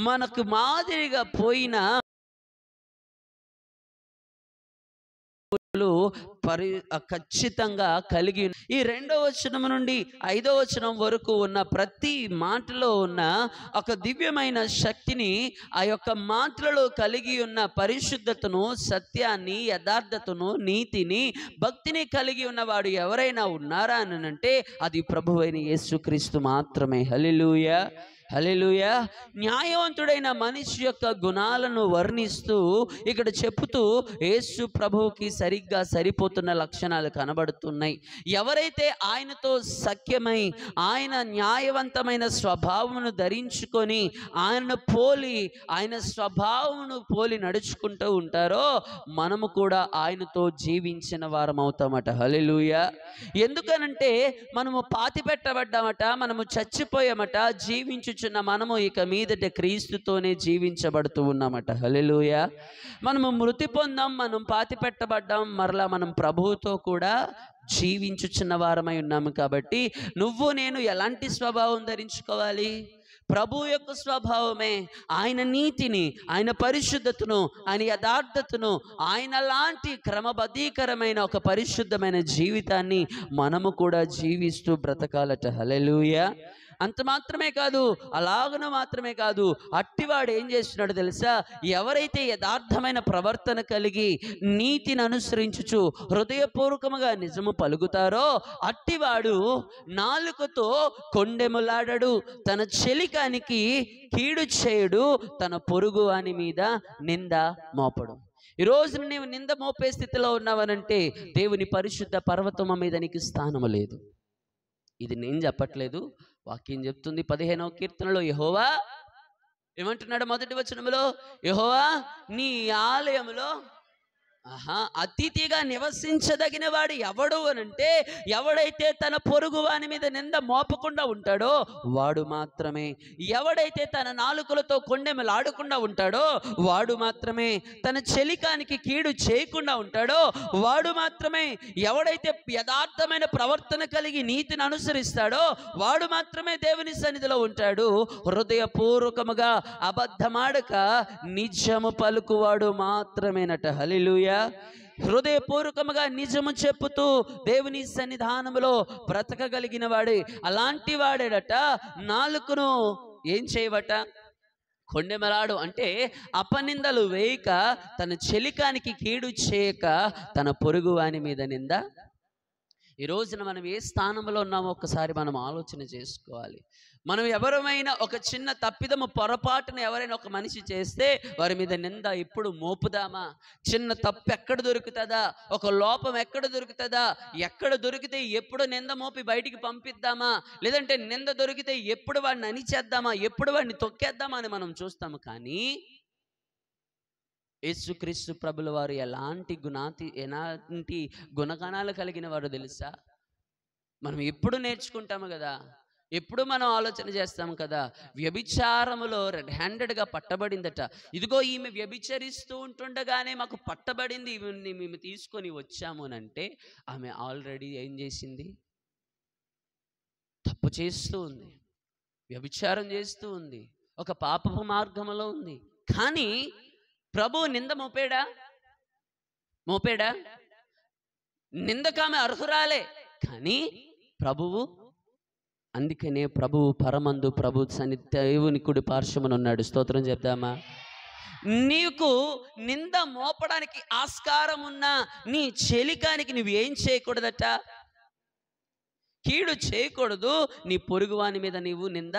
మనకు మాదిరిగా పోయిన ఖచ్చితంగా కలిగి ఈ 2వ వచనం నుండి 5వ వచనం వరకు ఉన్న ప్రతి మాటలో ఉన్న ఒక దివ్యమైన శక్తిని, ఆ యొక్క మాటలలో కలిగి ఉన్న పరిశుద్ధతను, సత్యాన్ని, యథార్థతను, నీతిని, భక్తిని కలిగి ఉన్నవాడు ఎవరైనా ఉన్నారా అని అంటే అది ప్రభువైన యేసుక్రీస్తు మాత్రమే. హల్లెలూయా, హల్లెలూయా. న్యాయవంతుడైన మనిషి యొక్క గుణాలను వర్ణిస్తూ ఇక్కడ చెప్పుతూ యేసు ప్రభువుకి సరిగ్గా సరిపోతున్న లక్షణాలు కనబడుతున్నాయి. ఎవరైతే ఆయనతో సఖ్యమై ఆయన న్యాయవంతమైన స్వభావమును ధరించుకొని ఆయన స్వభావమును పోలి నడుచుకుంటూ ఉంటారో మనము కూడా ఆయనతో జీవించిన వారం అవుతామట. హల్లెలూయా. ఎందుకనంటే మనము పాతి పెట్టబడ్డామట, మనము చచ్చిపోయామట, జీవించుచున్న మనము ఇక మీదట క్రీస్తుతోనే జీవించబడుతూ ఉన్నామట. హల్లెలూయా. మనము మృతి పొందాం, మనం పాతి పెట్టబడ్డాం, మరలా మనం ప్రభువుతో కూడా జీవించుచున్న వారమై ఉన్నాము. కాబట్టి నువ్వు నేను ఎలాంటి స్వభావం ధరించుకోవాలి? ప్రభు యొక్క స్వభావమే. ఆయన నీతిని, ఆయన పరిశుద్ధతను, ఆయన యథార్థతను, ఆయన లాంటి క్రమబద్ధీకరమైన ఒక పరిశుద్ధమైన జీవితాన్ని మనము కూడా జీవిస్తూ బ్రతకాలట. హల్లెలూయా. అంత మాత్రమే కాదు, అలాగన మాత్రమే కాదు, అట్టివాడు ఏం చేస్తున్నాడు తెలుసా? ఎవరైతే యథార్థమైన ప్రవర్తన కలిగి నీతిని అనుసరించుచు హృదయపూర్వకముగా నిజము పలుకుతారో అట్టివాడు నాలుకతో కొండెములాడడు, తన చెలికానికి కీడు చేయడు, తన పొరుగు వాని మీద నింద మోపడు. ఈరోజు నీవు నింద మోపే స్థితిలో ఉన్నావనంటే దేవుని పరిశుద్ధ పర్వతము మీద నీకు స్థానము లేదు. ఇది నేను చెప్పట్లేదు, వాక్యం చెప్తుంది. 15వ కీర్తనలో యెహోవా ఏమంటున్నాడు? మొదటి వచనములో, యెహోవా నీ ఆలయములో అతిథిగా నివసించదగిన వాడు ఎవడు అనంటే ఎవడైతే తన పొరుగు వాని మీద నింద మోపకుండా ఉంటాడో వాడు మాత్రమే. ఎవడైతే తన నాలుకలతో కొండెములాడకుండా ఉంటాడో వాడు మాత్రమే. తన చెలికానికి కీడు చేయకుండా ఉంటాడో వాడు మాత్రమే. ఎవడైతే యథార్థమైన ప్రవర్తన కలిగి నీతిని అనుసరిస్తాడో వాడు మాత్రమే దేవుని సన్నిధిలో ఉంటాడు. హృదయపూర్వకముగా అబద్ధమాడక నిజము పలుకువాడు మాత్రమేనట. హల్లెలూయా. హృదయపూర్వకముగా నిజము చెప్పుతూ దేవుని సన్నిధానములో బ్రతకగలిగిన వాడే, అలాంటి వాడేడట నాలుకను ఏం చేయవట? కొండెమలాడు. అంటే అపనిందలు వేయక, తన చెలికానికి కీడు చేయక, తన పొరుగు వాని మీద నింద. ఈ రోజున మనం ఏ స్థానంలో ఉన్నామో ఒకసారి మనం ఆలోచన చేసుకోవాలి. మనం ఎవరైనా ఒక చిన్న తప్పిదము పొరపాటును ఎవరైనా ఒక మనిషి చేస్తే వారి మీద నింద ఎప్పుడు మోపుదామా? చిన్న తప్పు ఎక్కడ దొరుకుతుందా? ఒక లోపం ఎక్కడ దొరుకుతుందా? ఎక్కడ దొరికితే ఎప్పుడు నింద మోపి బయటికి పంపిద్దామా? లేదంటే నింద దొరికితే ఎప్పుడు వాడిని అణిచేద్దామా, ఎప్పుడు వాడిని తొక్కేద్దామా అని మనం చూస్తాము. కానీ యేసుక్రీస్తు ప్రభుల వారు ఎలాంటి ఎలాంటి గుణగణాలు కలిగిన వారు తెలుసా? మనం ఎప్పుడు నేర్చుకుంటాము కదా, ఎప్పుడు మనం ఆలోచన చేస్తాము కదా. వ్యభిచారములో రెడ్ హ్యాండెడ్గా పట్టబడిందట. ఇదిగో ఈమె వ్యభిచరిస్తూ ఉంటుండగానే మాకు పట్టబడింది, మేము తీసుకొని వచ్చాము అని అంటే ఆమె ఆల్రెడీ ఏం చేసింది? తప్పు చేస్తూ ఉంది, వ్యభిచారం చేస్తూ ఉంది, ఒక పాపపు మార్గంలో ఉంది. కానీ ప్రభు నింద మోపేడా? నిందకామె అర్హురాలే. కానీ ప్రభువు, అందుకనే ప్రభువు పరమందు ప్రభు దేవుని కుడి పార్శ్వమున ఉన్నాడు. స్తోత్రం చెప్దామా? నీకు నింద మోపడానికి ఆస్కారం ఉన్న నీ చెలికానికి నువ్వు ఏం చేయకూడదట? కీడు చేయకూడదు. నీ పొరుగువాని మీద నీవు నింద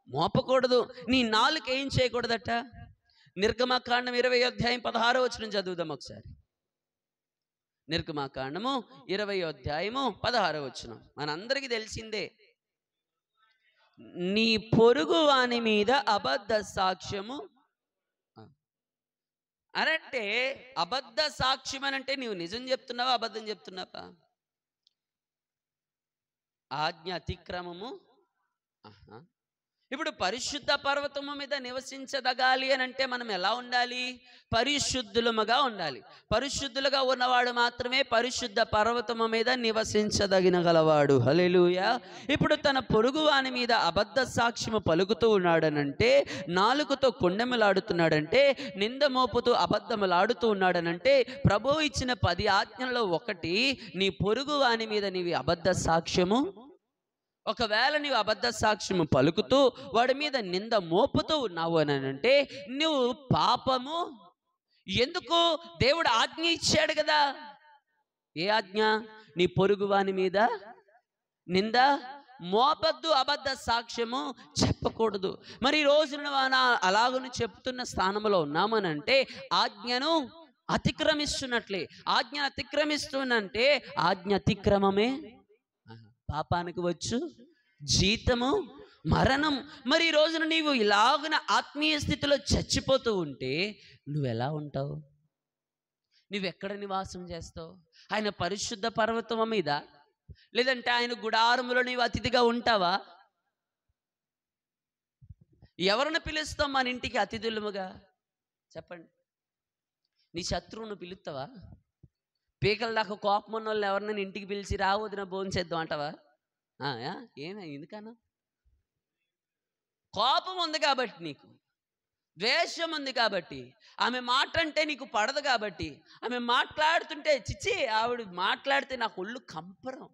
మోపకూడదు. నీ నాలుక ఏం చేయకూడదట? నిర్గమకాండం 20వ అధ్యాయం 16వ వచనం చదువుదాం ఒకసారి. నిర్గమకాండము 20వ అధ్యాయము 16వ వచనం మనందరికీ తెలిసిందే. నీ పొరుగు వాని మీద అబద్ధ సాక్ష్యము అనంటే, అబద్ధ సాక్ష్యం అనంటే నీవు నిజం చెప్తున్నావా, అబద్ధం చెప్తున్నావా? ఆజ్ఞ అతిక్రమము. ఇప్పుడు పరిశుద్ధ పర్వతము మీద నివసించదగాలి అని అంటే మనం ఎలా ఉండాలి? పరిశుద్ధులముగా ఉండాలి. పరిశుద్ధులుగా ఉన్నవాడు మాత్రమే పరిశుద్ధ పర్వతము మీద నివసించదగిన గలవాడు. హల్లెలూయా. ఇప్పుడు తన పొరుగు వాని మీద అబద్ధ సాక్ష్యము పలుకుతూ ఉన్నాడనంటే, నాలుకతో కొండెములాడుతున్నాడంటే, నింద మోపుతూ అబద్ధములాడుతూ ఉన్నాడనంటే, ప్రభువు ఇచ్చిన 10 ఆజ్ఞలలో ఒకటి, నీ పొరుగు వాని మీద నీవి అబద్ధ సాక్ష్యము, ఒకవేళ నీవు అబద్ధ సాక్ష్యము పలుకుతూ వాడి మీద నింద మోపుతూ ఉన్నావు అని అంటే నువ్వు పాపము. ఎందుకు? దేవుడు ఆజ్ఞ ఇచ్చాడు కదా. ఏ ఆజ్ఞ? నీ పొరుగు వాని మీద నింద మోపద్దు, అబద్ధ సాక్ష్యము చెప్పకూడదు. మరి ఈ రోజున అలాగని చెప్తున్న స్థానంలో ఉన్నామనంటే ఆజ్ఞను అతిక్రమిస్తున్నట్లే. ఆజ్ఞ అతిక్రమిస్తున్నంటే ఆజ్ఞ అతిక్రమమే పాపానికి వచ్చు జీతము మరణం. మరి ఈ రోజున నీవు ఇలాగున ఆత్మీయ స్థితిలో చచ్చిపోతూ ఉంటే నువ్వెలా ఉంటావు? నువ్వెక్కడ నివాసం చేస్తావు? ఆయన పరిశుద్ధ పర్వతం మీద, లేదంటే ఆయన గుడారములో నీవు అతిథిగా ఉంటావా? ఎవరిని పిలుస్తాం మన ఇంటికి అతిథులముగా? చెప్పండి. నీ శత్రువును పిలుస్తావా? పీకల దాకా కోపం ఉన్న వాళ్ళు ఎవరినైనా ఇంటికి పిలిచి రావద్దున భోంచేద్దాం అంటావా? ఎందుకన్నా? కోపం ఉంది కాబట్టి, నీకు ద్వేషం ఉంది కాబట్టి, ఆమె మాట అంటే నీకు పడదు కాబట్టి, ఆమె మాట్లాడుతుంటే చిచ్చి ఆవిడ మాట్లాడితే నాకు ఒళ్ళు కంపరం,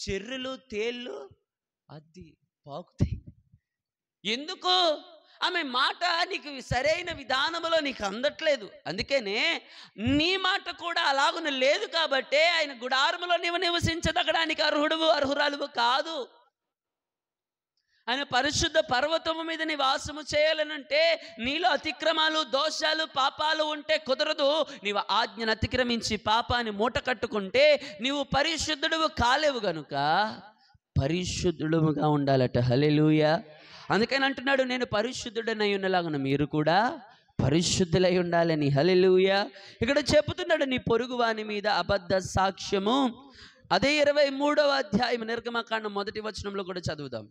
జర్రులు తేళ్ళు అది పాకుతాయి. ఎందుకు? ఆమె మాట నీకు సరైన విధానంలో నీకు అందట్లేదు. అందుకనే నీ మాట కూడా అలాగున లేదు కాబట్టే ఆయన గుడారములో నీవు నివసించదగడానికి అర్హురాలువు కాదు. ఆయన పరిశుద్ధ పర్వతము మీద నివాసము చేయాలనంటే నీలో అతిక్రమాలు, దోషాలు, పాపాలు ఉంటే కుదరదు. నీవు ఆజ్ఞను అతిక్రమించి పాపాన్ని మూట కట్టుకుంటే నీవు పరిశుద్ధుడువు కాలేవు గనుక పరిశుద్ధుడుగా ఉండాలట. హల్లెలూయా. అందుకని అంటున్నాడు, నేను పరిశుద్ధుడనై ఉన్నలాగున మీరు కూడా పరిశుద్ధులై ఉండాలని. హల్లెలూయా. ఇక్కడ చెబుతున్నాడు, నీ పొరుగు వాని మీద అబద్ధ సాక్ష్యము. అదే 23వ అధ్యాయం నిర్గమకాండం 1వ వచనంలో కూడా చదువుదాం.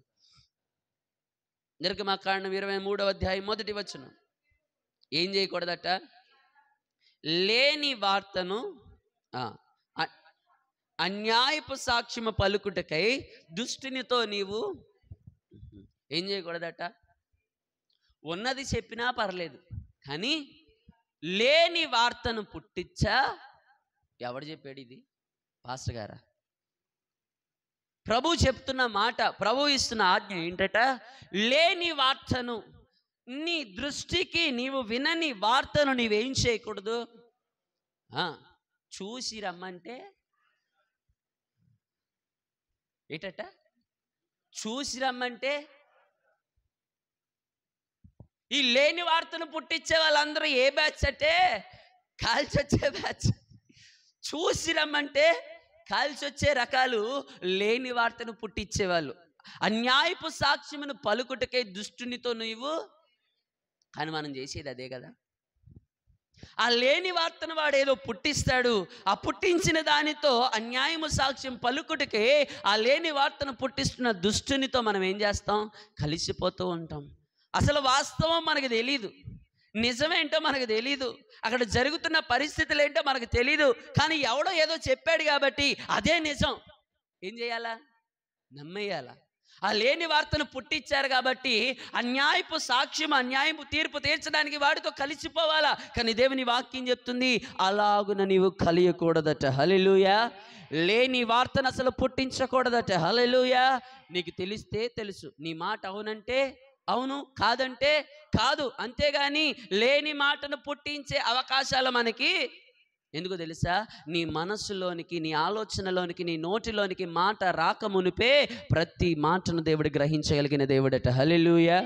నిర్గమకాండం 23వ అధ్యాయం 1వ వచనం. ఏం చేయకూడదట? లేని వార్తను అన్యాయపు సాక్ష్యము పలుకుటకై దుష్టునితో నీవు ఏం చేయకూడదట? ఉన్నది చెప్పినా పర్లేదు, కానీ లేని వార్తను పుట్టించా. ఎవడు చెప్పాడు ఇది? పాస్టర్ గారా? ప్రభు చెప్తున్న మాట, ప్రభు ఇస్తున్న ఆజ్ఞ ఏంటట? లేని వార్తను, నీ దృష్టికి నీవు వినని వార్తను నీవేం చేయకూడదు. చూసి రమ్మంటే ఏటట? చూసి రమ్మంటే ఈ లేని వార్తను పుట్టించే వాళ్ళందరూ ఏ బ్యాచ్ అంటే కాల్చొచ్చే బ్యాచ్. చూసి రమ్మంటే కాల్చొచ్చే రకాలు లేని వార్తను పుట్టించేవాళ్ళు. అన్యాయపు సాక్ష్యమును పలుకుటకై దుష్టునితో నీవు. కానీ మనం చేసేది అదే కదా. ఆ లేని వార్తను వాడు ఏదో పుట్టిస్తాడు. ఆ పుట్టించిన దానితో అన్యాయము సాక్ష్యం పలుకుటకే ఆ లేని వార్తను పుట్టిస్తున్న దుష్టునితో మనం ఏం చేస్తాం? కలిసిపోతూ ఉంటాం. అసలు వాస్తవం మనకు తెలీదు, నిజమేంటో మనకు తెలీదు, అక్కడ జరుగుతున్న పరిస్థితులు ఏంటో మనకు తెలీదు. కానీ ఎవడో ఏదో చెప్పాడు కాబట్టి అదే నిజం. ఏం చేయాలా? నమ్మేయాలా? ఆ లేని వార్తను పుట్టించారు కాబట్టి అన్యాయపు సాక్ష్యం, అన్యాయపు తీర్పు తీర్చడానికి వాడితో కలిసిపోవాలా. కానీ దేవుని వాక్యం చెప్తుంది, అలాగున నీవు కలియకూడదట. హల్లెలూయా. లేని వార్తను అసలు పుట్టించకూడదట. హల్లెలూయా. నీకు తెలిస్తే తెలుసు, నీ మాట అవునంటే అవును, కాదంటే కాదు. అంతేగాని లేని మాటను పుట్టించే అవకాశాలు మనకి ఎందుకు తెలుసా? నీ మనస్సులోనికి, నీ ఆలోచనలోనికి, నీ నోటిలోనికి మాట రాకమునిపే ప్రతి మాటను దేవుడు గ్రహించగలిగిన దేవుడట. హల్లెలూయా,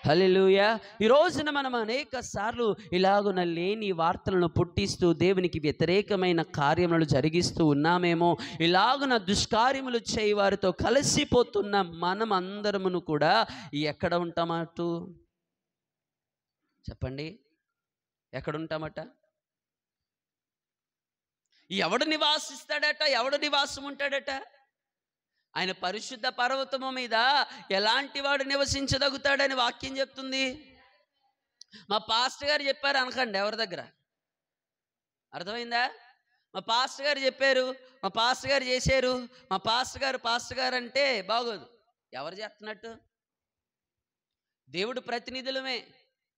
హల్లెలూయా. ఈ రోజున మనం అనేక సార్లు ఇలాగున లేని వార్తలను పుట్టిస్తూ దేవునికి వ్యతిరేకమైన కార్యములు జరిగిస్తూ ఉన్నామేమో. ఇలాగున దుష్కార్యములు చేయి వారితో కలిసిపోతున్న మనం అందరమును కూడా ఎక్కడ ఉంటామటు? చెప్పండి, ఎక్కడ ఉంటామట? ఎవడు నివాసిస్తాడట? ఎవడు నివాసం ఉంటాడట? ఆయన పరిశుద్ధ పర్వతము మీద ఎలాంటి వాడు నివసించదగుతాడని వాక్యం చెప్తుంది. మా పాస్టర్ గారు చెప్పారు అనకండి ఎవరి దగ్గర, అర్థమైందా? మా పాస్టర్ గారు చెప్పారు, మా పాస్టర్ గారు చేశారు, మా పాస్టర్ గారు అంటే బాగోదు. ఎవరు చేస్తున్నట్టు? దేవుడు ప్రతినిధులమే,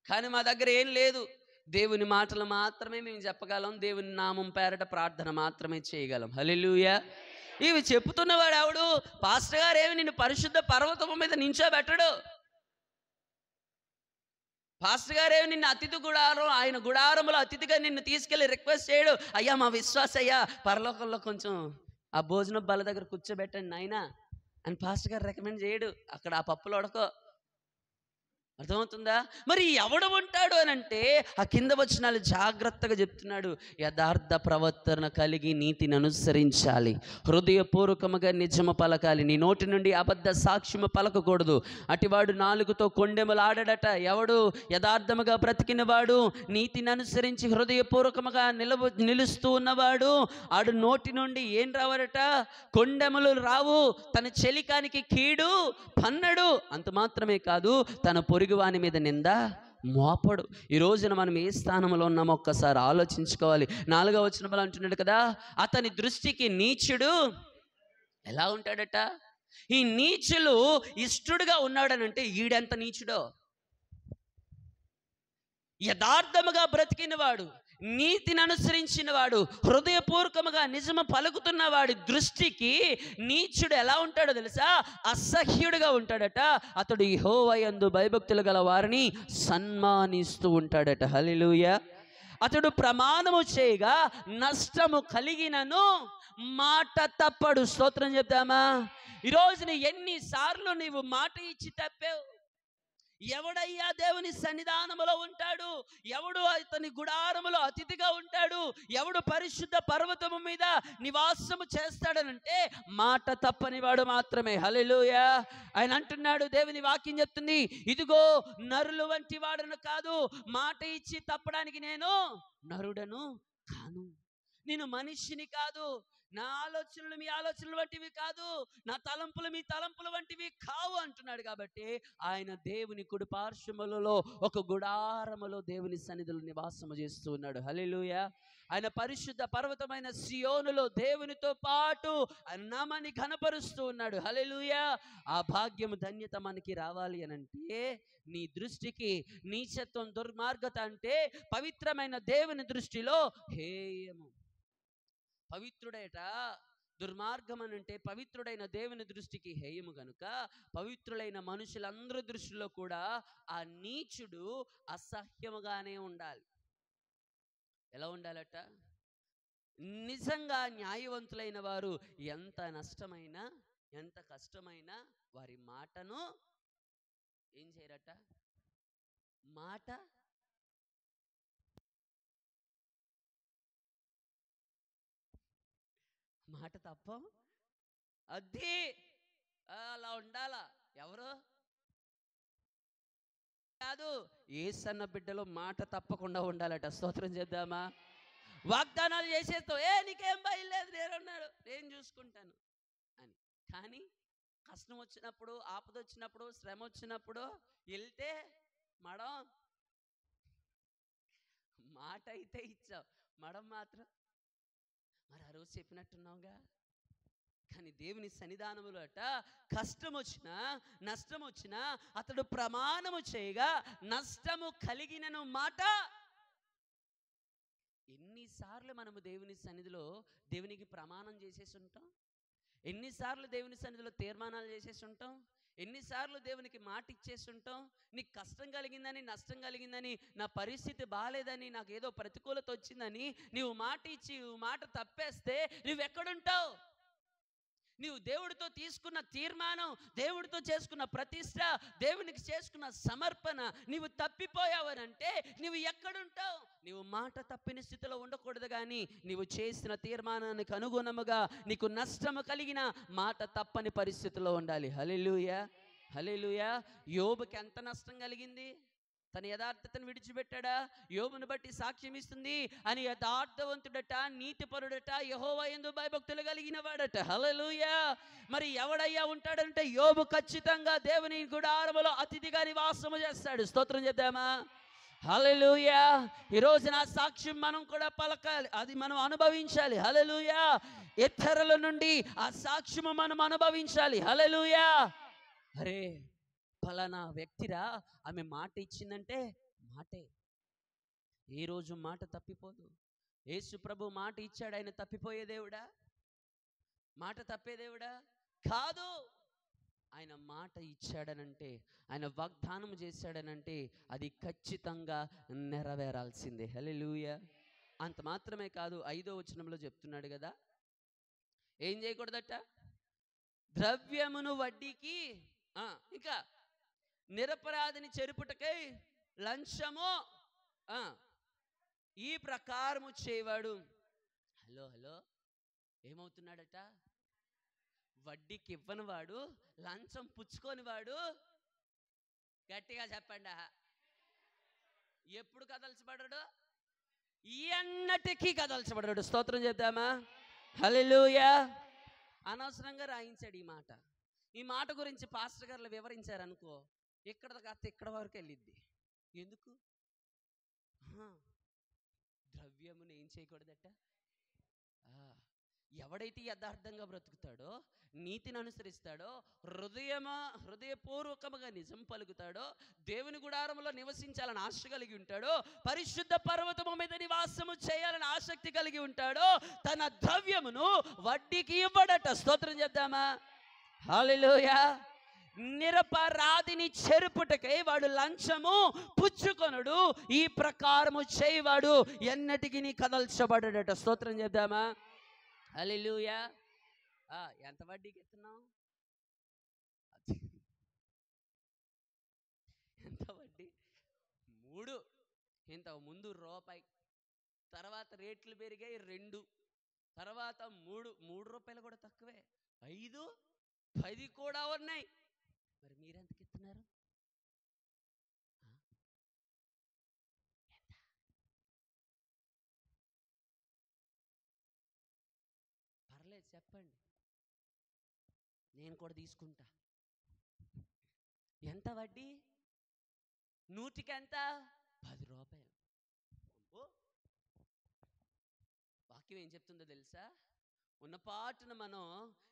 కానీ మా దగ్గర ఏం లేదు. దేవుని మాటలు మాత్రమే మేము చెప్పగలం, దేవుని నామం పేరట ప్రార్థన మాత్రమే చేయగలం. హల్లెలూయా. ఇవి చెప్పుతున్నవాడు ఎవడు? పాస్టర్ గారు ఏమి నిన్ను పరిశుద్ధ పర్వతము మీద నించోబెట్టడు. పాస్టర్ గారేమి నిన్ను అతిథి గుడారం, ఆయన గుడారంలో అతిథిగా నిన్ను తీసుకెళ్ళి రిక్వెస్ట్ చేయడు, అయ్యా మా విశ్వాస అయ్యా పరలోకంలో కొంచెం ఆ భోజనం బల్ల దగ్గర కూర్చోబెట్టండి నాయనా అని పాస్టర్ గారు రికమెండ్ చేయడు. అక్కడ ఆ పప్పులు ఉడకో. అర్థమవుతుందా? మరి ఎవడు ఉంటాడు అని అంటే ఆ కింద వచనాలు జాగ్రత్తగా చెప్తున్నాడు. యథార్థ ప్రవర్తన కలిగి నీతిని అనుసరించాలి, హృదయపూర్వకముగా నిజము పలకాలి, నీ నోటి నుండి అబద్ధ సాక్ష్యము పలకకూడదు. అటివాడు నాలుగుతో కొండెములు ఆడడట. ఎవడు? యథార్థముగా బ్రతికినవాడు, నీతిని అనుసరించి హృదయపూర్వకముగా నిలుస్తూ ఉన్నవాడు. ఆడు నోటి నుండి ఏం రావడట? కొండెములు రావు. తన చెలికానికి కీడు పన్నడు. అంత మాత్రమే కాదు, తన పొరుగువాని మీద నింద మోపడు. ఈ రోజున మనం ఏ స్థానంలో ఉన్నామో ఒక్కసారి ఆలోచించుకోవాలి. 4వ వచనంలో అంటున్నాడు కదా, అతని దృష్టికి నీచుడు ఎలా ఉంటాడట? ఈ నీచులు ఇష్టడుగా ఉన్నాడనంటే ఈడెంత నీచుడో. యథార్థముగా బ్రతికినవాడు, నీతిని అనుసరించిన వాడు, హృదయపూర్వకముగా నిజము పలుకుతున్న వాడి దృష్టికి నీచుడు ఎలా ఉంటాడో తెలుసా? అసహ్యుడిగా ఉంటాడట. అతడు యెహోవా యందు భయభక్తులు గల వారిని సన్మానిస్తూ ఉంటాడట. హల్లెలూయా. అతడు ప్రమాణము చేయగా నష్టము కలిగినను మాట తప్పడు. స్తోత్రం చెప్తామా? ఈరోజున ఎన్నిసార్లు నీవు మాట ఇచ్చి తప్పావు? ఎవడయ్యా దేవుని సన్నిధానములో ఉంటాడు? ఎవడు అతని గుడారములో అతిథిగా ఉంటాడు? ఎవడు పరిశుద్ధ పర్వతము మీద నివాసము చేస్తాడనంటే మాట తప్పని వాడు మాత్రమే. హల్లెలూయా. ఆయన అంటున్నాడు, దేవుని వాక్యం చెప్తుంది, ఇదిగో నరులు వంటి వాడను కాదు, మాట ఇచ్చి తప్పడానికి నేను నరుడను కాను. నేను మనిషిని కాదు, నా ఆలోచనలు మీ ఆలోచనలు వంటివి కాదు, నా తలంపులు మీ తలంపులు వంటివి కావు అంటున్నాడు. కాబట్టి ఆయన దేవుని కుడి పార్శ్వములలో ఒక గుడారములో దేవుని సన్నిధిలో నివాసము చేస్తూ ఉన్నాడు. హల్లెలూయా. ఆయన పరిశుద్ధ పర్వతమైన సియోనులో దేవునితో పాటు ఆయన నామాన్ని ఘనపరుస్తూ ఉన్నాడు. హల్లెలూయా. ఆ భాగ్యము ధన్యత మనకి రావాలి అనంటే నీ దృష్టికి నీచత్వం, దుర్మార్గత అంటే పవిత్రమైన దేవుని దృష్టిలో హేయము. పవిత్రుడేట దుర్మార్గం అని అంటే పవిత్రుడైన దేవుని దృష్టికి హేయము గనుక పవిత్రులైన మనుషులందరి దృష్టిలో కూడా ఆ నీచుడు అసహ్యముగానే ఉండాలి. ఎలా ఉండాలట? నిజంగా న్యాయవంతులైన వారు ఎంత నష్టమైనా ఎంత కష్టమైనా వారి మాటను ఏం చేయరట? మాట తప్ప అది అలా ఉండాలా? ఎవరు కాదు, యేసన్న బిడ్డలో మాట తప్పకుండా ఉండాలట. స్తోత్రం చేద్దామా? వాగ్దానాలు చేసేస్తావు, నీకేం భయం లేదు, నేనున్నాడు, నేను చూసుకుంటాను అని. కానీ కష్టం వచ్చినప్పుడు, ఆపద వచ్చినప్పుడు, శ్రమ వచ్చినప్పుడు వెళ్తే మడం మాట అయితే ఇచ్చావు, మడం మాత్రం మరి ఆ రోజు చెప్పినట్టున్నావుగా. కానీ దేవుని సన్నిధానములో అట కష్టం వచ్చినా నష్టం వచ్చినా అతడు ప్రమాణము చేయగా నష్టము కలిగినను మాట. ఎన్నిసార్లు మనము దేవుని సన్నిధిలో దేవునికి ప్రమాణం చేసేసి ఉంటాం? ఎన్నిసార్లు దేవుని సన్నిధిలో తీర్మానాలు చేసేసి ఉంటాం? ఎన్నిసార్లు దేవునికి మాట ఇచ్చేసి ఉంటాం? నీకు కష్టం కలిగిందని, నష్టం కలిగిందని, నా పరిస్థితి బాగాలేదని, నాకు ఏదో ప్రతికూలత వచ్చిందని నీవు మాట ఇచ్చి మాట తప్పేస్తే నువ్వెక్కడుంటావు? నీవు దేవుడితో తీసుకున్న తీర్మానం, దేవుడితో చేసుకున్న ప్రతిష్ట, దేవునికి చేసుకున్న సమర్పణ నీవు తప్పిపోయావనంటే నీవు ఎక్కడుంటావు? నీవు మాట తప్పిన స్థితిలో ఉండకూడదు. కానీ నీవు చేసిన తీర్మానానికి అనుగుణముగా నీకు నష్టము కలిగిన మాట తప్పని పరిస్థితిలో ఉండాలి. హల్లెలూయా. హల్లెలూయా. యోబుకి ఎంత నష్టం కలిగింది? తన యథార్థతను విడిచిపెట్టాడా? యోబును బట్టి సాక్ష్యం ఇస్తుంది అని యథార్థవంతుడట, నీతిపరుడట, యెహోవా యందు భయభక్తులు కలిగిన వాడట. హల్లెలూయా. మరి ఎవడయ్యా ఉంటాడంటే యోబు ఖచ్చితంగా దేవుని గుడారములో అతిథిగా నివాసము చేస్తాడు. స్తోత్రం చేద్దామా? హల్లెలూయా. ఈ రోజు నా సాక్ష్యం మనం కూడా పలకాలి, అది మనం అనుభవించాలి. హల్లెలూయా. ఇతరుల నుండి ఆ సాక్ష్యము మనం అనుభవించాలి. హల్లెలూయా. అరే ఫలానా వ్యక్తిరా, ఆమె మాట ఇచ్చిందంటే మాటే, ఏ రోజు మాట తప్పిపోదు. యేసు ప్రభు మాట ఇచ్చాడు, ఆయన తప్పిపోయే దేవుడా? మాట తప్పే దేవుడా? కాదు. ఆయన మాట ఇచ్చాడనంటే, ఆయన వాగ్దానం చేశాడనంటే అది ఖచ్చితంగా నెరవేరాల్సిందే. హల్లెలూయా. అంత మాత్రమే కాదు, 5వ వచనంలో చెప్తున్నాడు కదా, ఏం చేయకూడదట? ద్రవ్యమును వడ్డీకి, ఇంకా నిరపరాధిని చెరుపుటకై లంచము ఈ ప్రకారము చేయవాడు. హలో హలో, ఏమవుతున్నాడట? వడ్డీకి ఇవ్వని వాడు, లంచం పుచ్చుకొని వాడు, గట్టిగా చెప్పండి, ఎప్పుడు కదల్చబడ్డాడు? ఎన్నటికీ కదల్చబడ్డాడు. స్తోత్రం చేద్దామా? హల్లెలూయా. అనవసరంగా రాయించాడు ఈ మాట. ఈ మాట గురించి పాస్టర్ గారు వివరించారనుకో, ఇక్కడ కాస్త ఇక్కడ వరకు వెళ్ళిద్ది. ఎందుకు? ద్రవ్యమును ఏం చేయకూడదట? ఎవడైతే యథార్థంగా బ్రతుకుతాడో, నీతిని అనుసరిస్తాడో, హృదయపూర్వకముగా నిజం పలుకుతాడో, దేవుని గుడారంలో నివసించాలని ఆశ కలిగి ఉంటాడో, పరిశుద్ధ పర్వతము మీద నివాసము చేయాలని ఆసక్తి కలిగి ఉంటాడో, తన ద్రవ్యమును వడ్డీకి ఇవ్వడట. స్తోత్రం చేద్దామా? హల్లెలూయా. నిరపరాధిని చెరుపుటకై వాడు లంచము పుచ్చుకొనుడు, ఈ ప్రకారము చేయవాడు ఎన్నటికి కదల్చబడడట. స్తోత్రం చేద్దామా? హల్లెలూయా. ఎంత వడ్డీకి ఇస్తున్నావు? ఎంత వడ్డీ? 3. ఇంత ముందు రూపాయి, తర్వాత రేట్లు పెరిగాయి 2, తర్వాత 3 రూపాయలు కూడా తక్కువే, 5, 10 కూడా ఉన్నాయి. మరి మీరెంతకి ఇస్తున్నారు? పర్లేదు చెప్పండి, నేను కూడా తీసుకుంటా. ఎంత వడ్డీ? 100కి ఎంత? 10 రూపాయలు. వాక్యం ఏం చెప్తుందో తెలుసా? ఉన్న పాటున మనం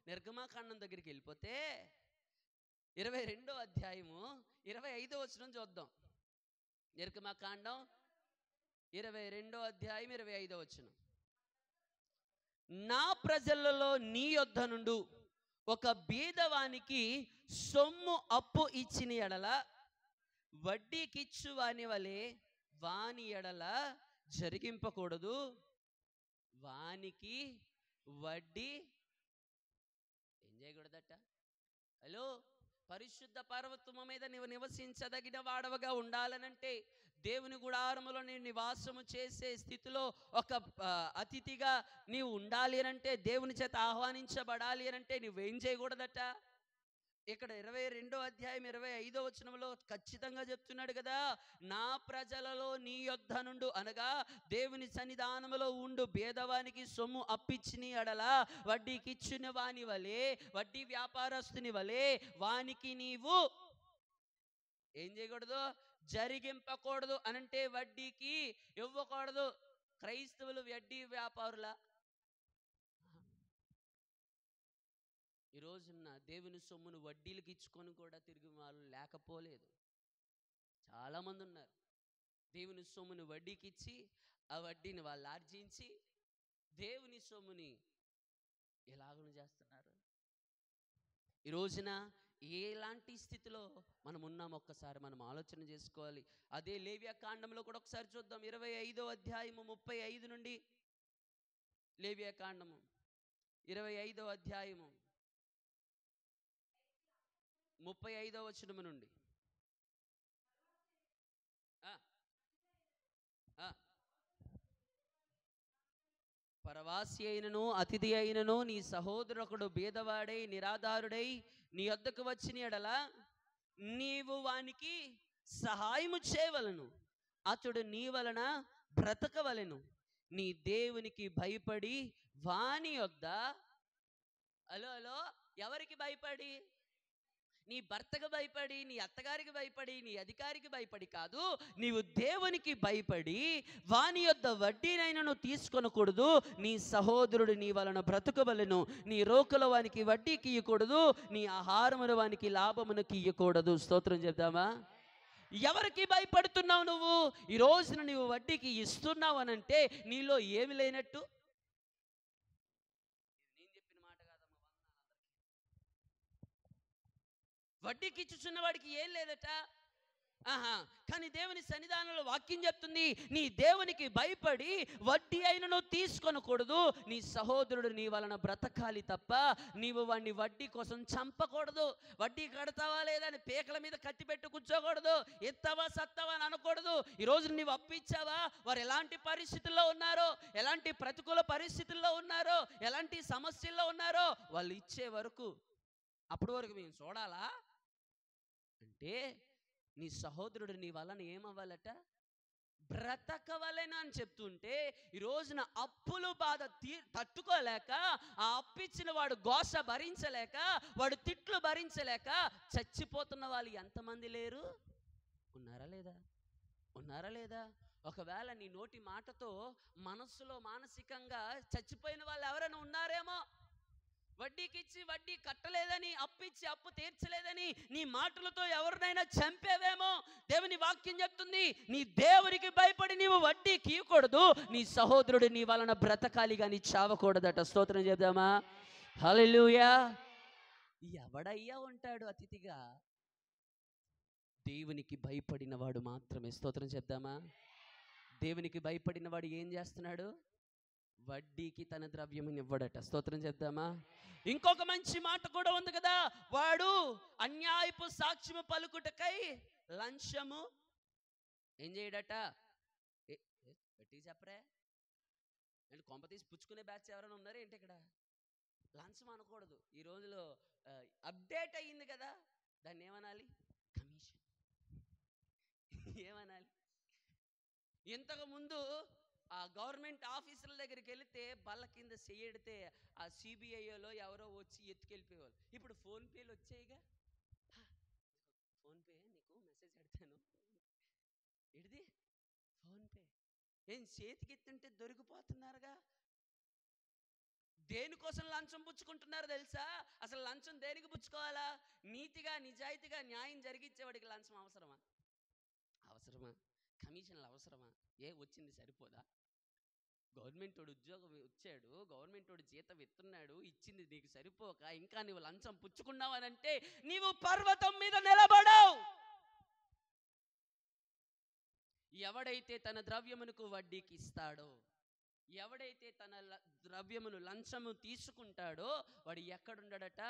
నిర్గమాకాండం దగ్గరికి వెళ్ళిపోతే 22వ అధ్యాయము 25వ వచనం చూద్దాం. నిర్గమాకాండం 22వ అధ్యాయం 25వ వచనం. నా ప్రజలలో నీ యొద్ద నుండి ఒక బీదవానికి సొమ్ము అప్పు ఇచ్చిన ఎడల వడ్డీకిచ్చు వాని వలె వాని ఎడల జరిగింపకూడదు. వానికి వడ్డీ ఏం చేయకూడదట? హలో, పరిశుద్ధ పర్వతము మీద నీవు నివసించదగిన వాడవగా ఉండాలనంటే, దేవుని గుడారములో నేను నివాసము చేసే స్థితిలో ఒక అతిథిగా నీవు ఉండాలి అనంటే, దేవుని చేత ఆహ్వానించబడాలి అనంటే నువ్వేం చేయకూడదట? ఇక్కడ 22వ అధ్యాయం 25వ వచనంలో ఖచ్చితంగా చెప్తున్నాడు కదా, నా ప్రజలలో నీ యొద్ద నుండు, అనగా దేవుని సన్నిధానములో ఉండు భేదవానికి సొమ్ము అప్పిచ్చిన ఎడల వడ్డీకిచ్చిన వాని వలె, వడ్డీ వ్యాపారస్తుని వలె వానికి నీవు ఏం చేయకూడదు? జరిగింపకూడదు. అనంటే వడ్డీకి ఇవ్వకూడదు. క్రైస్తవులు వడ్డీ వ్యాపారుల? ఈ రోజున్న దేవుని సొమ్మును వడ్డీలకు ఇచ్చుకొని కూడా తిరిగి వాళ్ళు లేకపోలేదు. చాలామంది ఉన్నారు. దేవుని సొమ్ముని వడ్డీకి ఇచ్చి, ఆ వడ్డీని వాళ్ళు ఆర్జించి దేవుని సొమ్ముని ఎలాగూ చేస్తున్నారు. ఈ రోజున ఎలాంటి స్థితిలో మనం ఉన్నాం ఒక్కసారి మనం ఆలోచన చేసుకోవాలి. అదే లేవియా కాండంలో కూడా ఒకసారి చూద్దాం. 25వ అధ్యాయము 35 నుండి. లేవియా కాండము 25వ అధ్యాయము 35వ వచనము నుండి. పరవాసి అయినను అతిథి అయినను నీ సహోదరుడు బీదవాడై నిరాధారుడై నీ వద్దకు వచ్చిన ఎడల నీవు వానికి సహాయము చేయవలను, అతడు నీ వలన బ్రతకవలెను. నీ దేవునికి భయపడి వాని యొద్ద, హలో హలో, ఎవరికి భయపడి? నీ భర్తకు భయపడి, నీ అత్తగారికి భయపడి, నీ అధికారికి భయపడి కాదు, నీవు దేవునికి భయపడి వాని యొద్ద వడ్డీనైనను తీసుకొనకూడదు. నీ సహోదరుడు నీ వలన బ్రతుకవలెను. నీ రోకుల వానికి వడ్డీకి ఇయ్యకూడదు, నీ ఆహారమును వానికి లాభమునకి ఇయ్యకూడదు. స్తోత్రం చెప్దామా? ఎవరికి భయపడుతున్నావు నువ్వు? ఈ రోజున నువ్వు వడ్డీకి ఇస్తున్నావు అనంటే నీలో ఏమి లేనట్టు. నేను చెప్పిన మాట కాదమ్మా, వడ్డీకి ఇచ్చుచున్న వాడికి ఏం లేదట. కానీ దేవుని సన్నిధానంలో వాక్యం చెప్తుంది, నీ దేవునికి భయపడి వడ్డీ అయినను తీసుకొనకూడదు. నీ సహోదరుడు నీ వలన బ్రతకాలి తప్ప నీవు వాడిని వడ్డీ కోసం చంపకూడదు. వడ్డీ కడతావా లేదా అని పేకల మీద కత్తి పెట్టి కూర్చోకూడదు. ఎత్తావా సత్తావా అని అనకూడదు. ఈరోజు నీవు అప్పిచ్చావా, వారు ఎలాంటి పరిస్థితుల్లో ఉన్నారో, ఎలాంటి ప్రతికూల పరిస్థితుల్లో ఉన్నారో, ఎలాంటి సమస్యల్లో ఉన్నారో వాళ్ళు ఇచ్చే వరకు, అప్పటి వరకు మేము చూడాలా అంటే నీ సహోదరుడు నీ వలన ఏమవ్వాలట? బ్రతకవలెను అని చెప్తుంటే ఈ రోజున అప్పులు బాధ తట్టుకోలేక, ఆ అప్పిచ్చిన వాడు గోస భరించలేక, వాడు తిట్లు భరించలేక చచ్చిపోతున్న వాళ్ళు ఎంతమంది లేరు? ఉన్నారా లేదా? ఉన్నారా లేదా? ఒకవేళ నీ నోటి మాటతో మనస్సులో మానసికంగా చచ్చిపోయిన వాళ్ళు ఎవరైనా ఉన్నారేమో. వడ్డీకి ఇచ్చి వడ్డీ కట్టలేదని, అప్పిచ్చి అప్పు తీర్చలేదని నీ మాటలతో ఎవరినైనా చంపేవేమో. దేవుని వాక్యం చెప్తుంది, నీ దేవునికి భయపడి నీవు వడ్డీకి ఇవ్వకూడదు. నీ సహోదరుడు నీ వలన బ్రతకాలి కానీ చావకూడదట. స్తోత్రం చెప్దామా? హల్లెలూయా. ఎవడయ్యా ఉంటాడు అతిథిగా? దేవునికి భయపడిన వాడు మాత్రమే. స్తోత్రం చెప్దామా? దేవునికి భయపడిన వాడు ఏం చేస్తున్నాడు? వడ్డీకి తన ద్రవ్యముని ఇవ్వడట. స్తోత్రం చెప్దామా? ఇంకొక మంచి మాట కూడా ఉంది కదా, వాడు అన్యాయపు సాక్ష్యము పలుకుటకై లంచము ఏం చేయడట? పెట్టి చెప్పరే అంటే కొంప తీసి పుచ్చుకునే బ్యాచ్ ఎవరైనా ఉన్నారా ఏంటి ఇక్కడ? లంచం అనకూడదు. ఈ రోజులో అప్డేట్ అయ్యింది కదా, దాన్ని ఏమనాలి? కమిషన్. ఏమనాలి? ఇంతకు ముందు ఆ గవర్నమెంట్ ఆఫీసర్ల దగ్గరికి వెళితే బల్ల కింద చెయ్యడితే ఆ సిబిఐలో ఎవరో వచ్చి ఎత్తుకెళ్ళిపోయేవాళ్ళు. ఇప్పుడు ఫోన్పేలు వచ్చాయిగా. ఫోన్పే నీకు మెసేజ్ పెడతాను, ఇడిది ఫోన్పే. ఏం చేతికి ఎత్తుంటే దొరికిపోతున్నారుగా. దేనికోసం లంచం పుచ్చుకుంటున్నారు తెలుసా? అసలు లంచం దేనికి పుచ్చుకోవాలా? నీతిగా నిజాయితీగా న్యాయం జరిగించేవాడికి లంచం అవసరమా? అవసరమా? కమిషన్లు అవసరమా? వచ్చింది సరిపోదా? గవర్నమెంట్ వాడు ఉద్యోగం వచ్చాడు, గవర్నమెంట్ వాడు జీతం ఎత్తున్నాడు, ఇచ్చింది నీకు సరిపోక ఇంకా నీవు లంచం పుచ్చుకున్నావు అని అంటే నీవు పర్వతం మీద నిలబడవు. ఎవడైతే తన ద్రవ్యమునకు వడ్డీకి ఇస్తాడో, ఎవడైతే తన ద్రవ్యమును లంచము తీసుకుంటాడో వాడు ఎక్కడుండడట?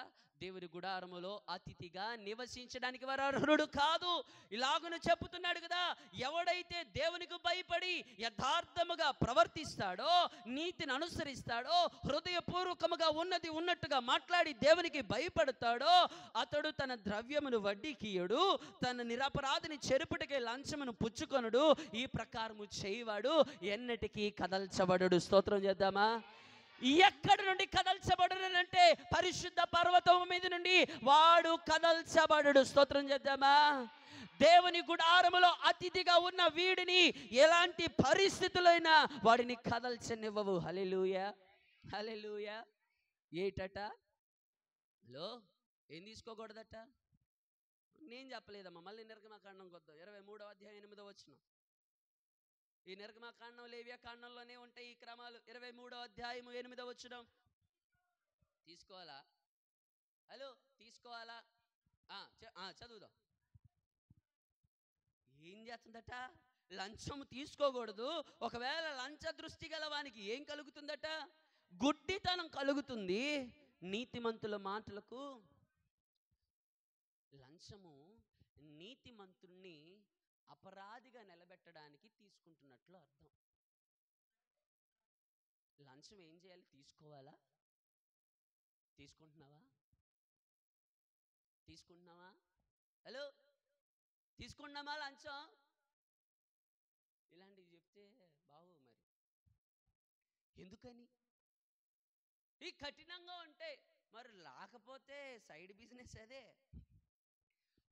దేవుని గుడారములో అతిథిగా నివసించడానికి వారు అర్హుడు కాదు. ఇలాగును చెప్పుతున్నాడు కదా, ఎవడైతే దేవునికి భయపడి యథార్థముగా ప్రవర్తిస్తాడో, నీతిని అనుసరిస్తాడో, హృదయపూర్వకముగా ఉన్నది ఉన్నట్టుగా మాట్లాడి దేవునికి భయపడతాడో అతడు తన ద్రవ్యమును వడ్డీకి ఇయ్యడు, తన నిరపరాధిని చెరుపుటకే లంచమును పుచ్చుకొనడు. ఈ ప్రకారము చేయవాడు ఎన్నటికీ కదల్చబడడు. స్తోత్రం చేద్దామా? ఎక్కడి నుండి కదల్చబడునంటే పరిశుద్ధ పర్వతం మీద నుండి వాడు కదల్చబడడు. స్తోత్రం చేద్దామా? దేవుని గుడారములో అతిథిగా ఉన్న వీడిని ఎలాంటి పరిస్థితులైనా వాడిని కదల్చనివ్వవు. హల్లెలూయా, హల్లెలూయా. ఏటట? హలో, ఏం తీసుకోకూడదట? నేను చెప్పలేదమ్మా. మళ్ళీ నిర్గమకాండంకి వద్దాం. 23వ అధ్యాయం 8వ వచనం. ఈ నిర్గమకాండం లేవియా కాండంలోనే ఉంటాయి ఈ క్రమాలు. 23వ అధ్యాయం 8వ వచనం. తీసుకోవాలా? హలో, తీసుకోవాలా? చదువుదాం. ఏం చేస్తుందట? లంచం తీసుకోకూడదు. ఒకవేళ లంచ దృష్టి గల వానికి ఏం కలుగుతుందట? గుడ్డితనం కలుగుతుంది. నీతిమంతుల మాటలకు లంచము నీతిమంతుణ్ణి అపరాధిగా నిలబెట్టడానికి తీసుకుంటున్నట్లు అర్థం. లంచం ఏం చేయాలి? తీసుకోవాలా? తీసుకుంటున్నావా? హలో, తీసుకున్నామా లంచం? ఇలాంటివి చెప్తే బాగు. మరి ఎందుకని ఈ కఠినంగా ఉంటే? మరి లేకపోతే సైడ్ బిజినెస్ అదే.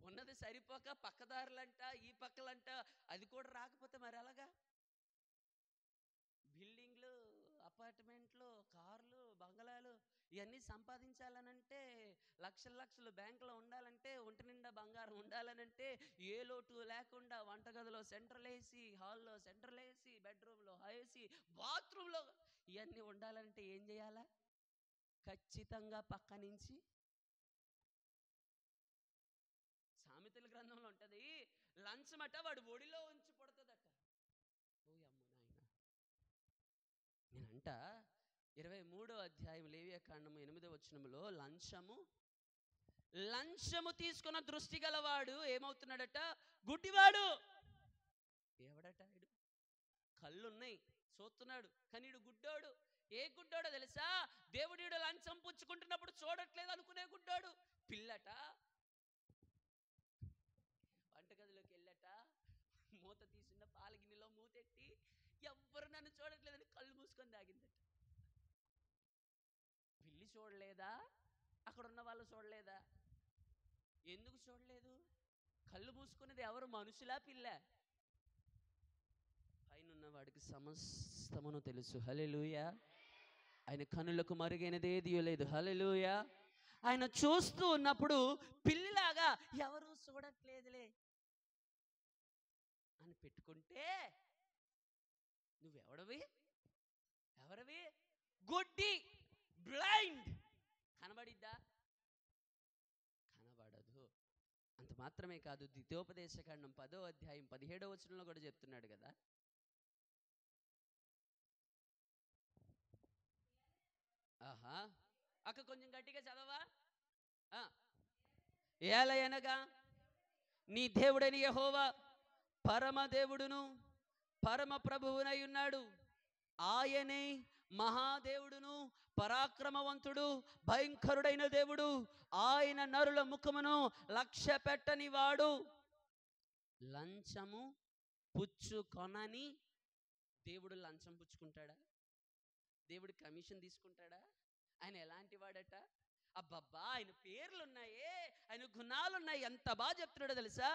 ఉన్నది సరిపోక పక్కదారులంట, ఈ పక్కలంట, అది కూడా రాకపోతే మరి ఎలాగా? బిల్డింగ్లు, అపార్ట్మెంట్లు, కార్లు, బంగళాలు ఇవన్నీ సంపాదించాలనంటే, లక్షల లక్షలు బ్యాంకులో ఉండాలంటే, ఒంటి నిండా బంగారం ఉండాలనంటే, ఏ లోటు లేకుండా వంటగదిలో సెంట్రల్ ఏసీ, హాల్లో సెంట్రల్ ఏసీ, బెడ్రూమ్లో ఏసీ, బాత్రూంలో ఇవన్నీ ఉండాలంటే ఏం చేయాలా? ఖచ్చితంగా పక్క నుంచి సామెతల గ్రంథంలో ఉంటుంది, లంచమట వాడు ఒడిలో ఉంచి పడుతుందట. ఓ అమ్మ నాయన. నేనంట 23వ అధ్యాయం లేవియాకాండము 8వ వచనములో లంచము తీసుకున్న దృష్టి గలవాడు ఏమవుతున్నాడట? గుడ్డివాడు. ఎవడట? కళ్ళున్నాయి, చూస్తున్నాడు, కానీ ఈడు గుడ్డోడు. ఏ గుడ్డోడో తెలుసా? దేవుడు లంచం పుచ్చుకుంటున్నప్పుడు చూడట్లేదు అనుకునే గుడ్డోడు. పిల్లట వంటగదిలోకి వెళ్ళట, మూత తీసిన పాల గిన్నెలో మూతెట్టి, ఎవ్వరు నన్ను చూడట్లేదని కళ్ళు మూసుకొని తాగిందట. పిల్లి చూడలేదా? అక్కడ ఉన్న వాళ్ళు చూడలేదా? ఎందుకు చూడలేదు? కళ్ళు మూసుకునేది ఎవరు? మనుషులా, పిల్ల? పైనున్న వాడికి సమస్తమును తెలుసు. హల్లెలూయా. ఆయన కనులకు మరుగైనదేదీ లేదు. హల్లెలూయా. ఆయన చూస్తూ ఉన్నప్పుడు పిల్లిలాగా ఎవరు చూడట్లేదులే అని పెట్టుకుంటే, నువ్వెవడవి? ఎవరివి? గుడ్డి, బ్లైండ్. కనబడిద్దా? కనబడదు. అంత మాత్రమే కాదు, ద్వితీయోపదేశకాండం 10వ అధ్యాయం 17వ వచనంలో కూడా చెప్తున్నాడు కదా, ఆహా అక్క కొంచెం గట్టిగా చదవా. ఏలయనగా నీ దేవుడైన యెహోవా పరమదేవుడును పరమ ప్రభువునై ఉన్నాడు. ఆయనే మహాదేవుడును పరాక్రమవంతుడు భయంకరుడైన దేవుడు. ఆయన నరుల ముఖమును లక్ష్య పెట్టని వాడు. లంచము పుచ్చుకొనని దేవుడు లంచం పుచ్చుకుంటాడా? దేవుడు కమిషన్ తీసుకుంటాడా? ఆయన ఎలాంటి వాడట? అబ్బబ్బా, ఆయన పేర్లున్నాయే, ఆయన గుణాలున్నాయి, ఎంత బాగా చెప్తున్నాడో తెలుసా?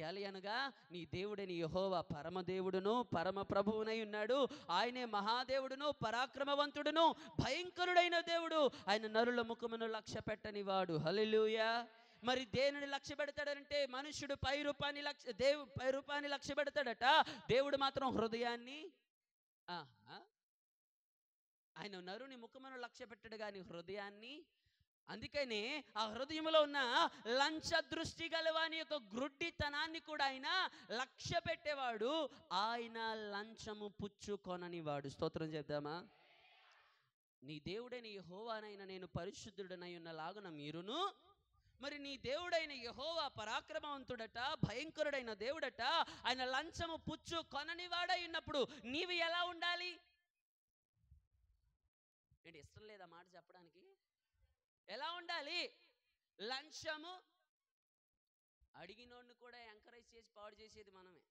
ఏలయనగా నీ దేవుడైన యెహోవా పరమదేవుడును పరమ ప్రభువునై ఉన్నాడు. ఆయనే మహాదేవుడును పరాక్రమవంతుడును భయంకరుడైన దేవుడు. ఆయన నరుల ముఖమును లక్ష్య పెట్టని వాడు. హల్లెలూయా. మరి దేనిని లక్ష్య పెడతాడంటే, మనుషుడు పై రూపాన్ని లక్ష్య పెడతాడట, దేవుడు మాత్రం హృదయాన్ని. ఆయన నరుని ముఖమును లక్ష్య పెట్టడు కానీ హృదయాన్ని. అందుకనే ఆ హృదయంలో ఉన్న లంచ దృష్టి గలవాని యొక్క గ్రుడ్డితనాన్ని కూడా ఆయన లక్ష్య పెట్టేవాడు. ఆయన లంచము పుచ్చుకొనని వాడు. స్తోత్రం చెప్దామా? నీ దేవుడైన యెహోవానైన నేను పరిశుద్ధుడనై ఉన్నలాగున మీరును. మరి నీ దేవుడైన యెహోవా పరాక్రమవంతుడట, భయంకరుడైన దేవుడట. ఆయన లంచము పుచ్చుకొనని వాడై ఉన్నప్పుడు నీవు ఎలా ఉండాలి? ఏంటి ఇష్టం లేదా మాట చెప్పడానికి? ఎలా ఉండాలి? లంచము అడిగినోడిని కూడా ఎంకరేజ్ చేసి పాడు చేసేది మనమే.